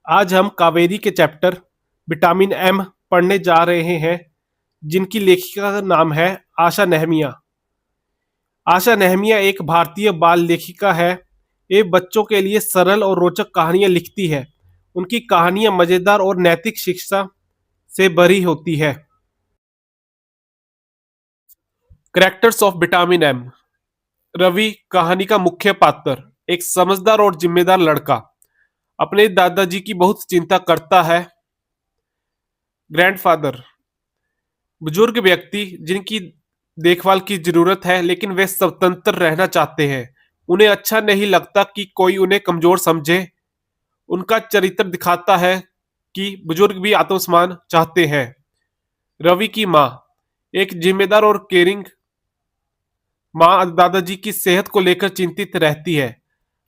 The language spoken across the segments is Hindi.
आज हम कावेरी के चैप्टर विटामिन एम पढ़ने जा रहे हैं, जिनकी लेखिका का नाम है आशा नेहमिया। आशा नेहमिया एक भारतीय बाल लेखिका है। ये बच्चों के लिए सरल और रोचक कहानियां लिखती है। उनकी कहानियां मजेदार और नैतिक शिक्षा से भरी होती है। Characters of vitamin M. Ravi कहानी का मुख्य पात्र एक समझदार और जिम्मेदार लड़का अपने दादाजी की बहुत चिंता करता है। ग्रैंडफादर बुजुर्ग व्यक्ति जिनकी देखभाल की जरूरत है, लेकिन वे स्वतंत्र रहना चाहते हैं। उन्हें अच्छा नहीं लगता कि कोई उन्हें कमजोर समझे। उनका चरित्र दिखाता है कि बुजुर्ग भी आत्मसम्मान चाहते हैं। रवि की माँ एक जिम्मेदार और केयरिंग माँ दादाजी की सेहत को लेकर चिंतित रहती है।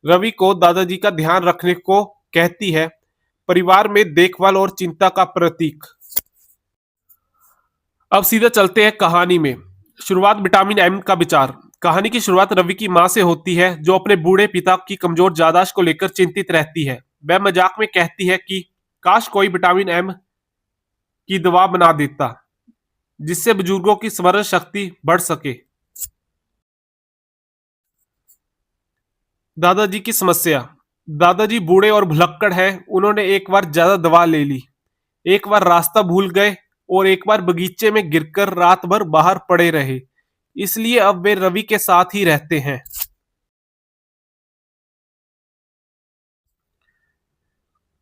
रवि को दादाजी का ध्यान रखने को कहती है। परिवार में देखभाल और चिंता का प्रतीक। अब सीधा चलते हैं कहानी में। शुरुआत विटामिन एम का विचार। कहानी की शुरुआत रवि की मां से होती है, जो अपने बूढ़े पिता की कमजोर याददाश्त को लेकर चिंतित रहती है। वह मजाक में कहती है कि काश कोई विटामिन एम की दवा बना देता, जिससे बुजुर्गों की स्मरण शक्ति बढ़ सके। दादाजी की समस्या। दादाजी बूढ़े और भुलक्कड़ हैं। उन्होंने एक बार ज्यादा दवा ले ली, एक बार रास्ता भूल गए और एक बार बगीचे में गिरकर रात भर बाहर पड़े रहे। इसलिए अब वे रवि के साथ ही रहते हैं।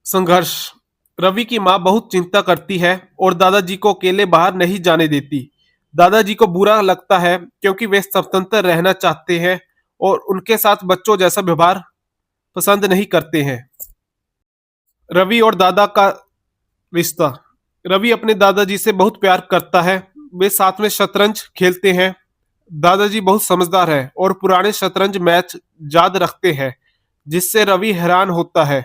संघर्ष। रवि की मां बहुत चिंता करती है और दादाजी को अकेले बाहर नहीं जाने देती। दादाजी को बुरा लगता है क्योंकि वे स्वतंत्र रहना चाहते हैं और उनके साथ बच्चों जैसा व्यवहार पसंद नहीं करते हैं। रवि और दादा का रिश्ता। रवि अपने दादाजी से बहुत प्यार करता है। वे साथ में शतरंज खेलते हैं। दादाजी बहुत समझदार है और पुराने शतरंज मैच याद रखते हैं, जिससे रवि हैरान होता है।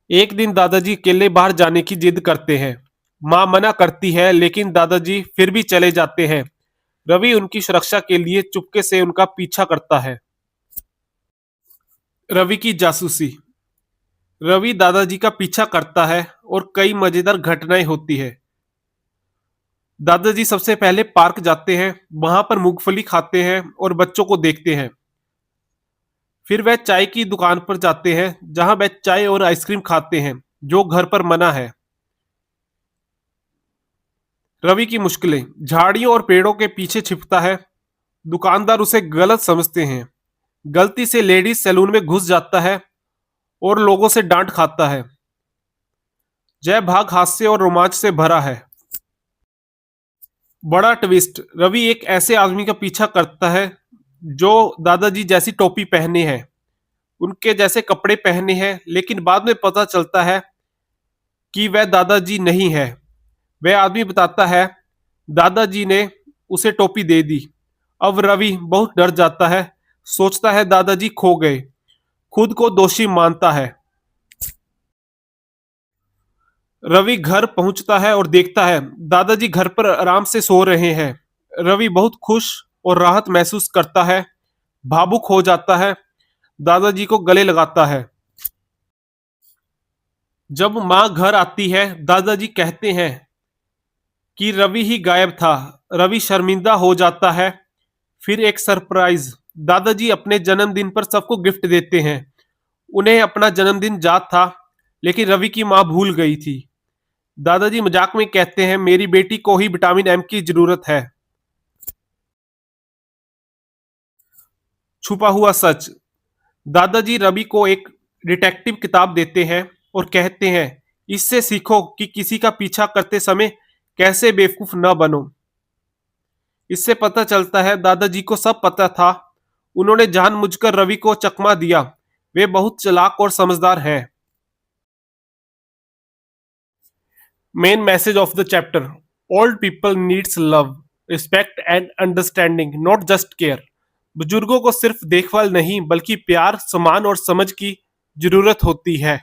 एक दिन दादाजी अकेले बाहर जाने की जिद करते हैं। मां मना करती है, लेकिन दादाजी फिर भी चले जाते हैं। रवि उनकी सुरक्षा के लिए चुपके से उनका पीछा करता है। रवि की जासूसी। रवि दादाजी का पीछा करता है और कई मजेदार घटनाएं होती है। दादाजी सबसे पहले पार्क जाते हैं, वहां पर मूंगफली खाते हैं और बच्चों को देखते हैं। फिर वह चाय की दुकान पर जाते हैं, जहां वह चाय और आइसक्रीम खाते हैं, जो घर पर मना है। रवि की मुश्किलें। झाड़ियों और पेड़ों के पीछे छिपता है। दुकानदार उसे गलत समझते हैं। गलती से लेडीज सैलून में घुस जाता है और लोगों से डांट खाता है। जय भाग हास्य और रोमांच से भरा है। बड़ा ट्विस्ट। रवि एक ऐसे आदमी का पीछा करता है जो दादाजी जैसी टोपी पहने हैं, उनके जैसे कपड़े पहने हैं, लेकिन बाद में पता चलता है कि वह दादाजी नहीं है। वह आदमी बताता है दादाजी ने उसे टोपी दे दी। अब रवि बहुत डर जाता है, सोचता है दादाजी खो गए, खुद को दोषी मानता है। रवि घर पहुंचता है और देखता है दादाजी घर पर आराम से सो रहे हैं। रवि बहुत खुश और राहत महसूस करता है, भावुक हो जाता है, दादाजी को गले लगाता है। जब मां घर आती है, दादाजी कहते हैं कि रवि ही गायब था। रवि शर्मिंदा हो जाता है। फिर एक सरप्राइज। दादाजी अपने जन्मदिन पर सबको गिफ्ट देते हैं। उन्हें अपना जन्मदिन याद था, लेकिन रवि की मां भूल गई थी। दादाजी मजाक में कहते हैं मेरी बेटी को ही विटामिन एम की जरूरत है। छुपा हुआ सच। दादाजी रवि को एक डिटेक्टिव किताब देते हैं और कहते हैं इससे सीखो कि किसी का पीछा करते समय कैसे बेवकूफ न बनो। इससे पता चलता है दादाजी को सब पता था। उन्होंने जानबूझकर रवि को चकमा दिया। वे बहुत चालाक और समझदार हैं। Main message of the chapter. Old people needs love, respect and understanding, not just care. बुजुर्गों को सिर्फ देखभाल नहीं, बल्कि प्यार, सम्मान और समझ की जरूरत होती है।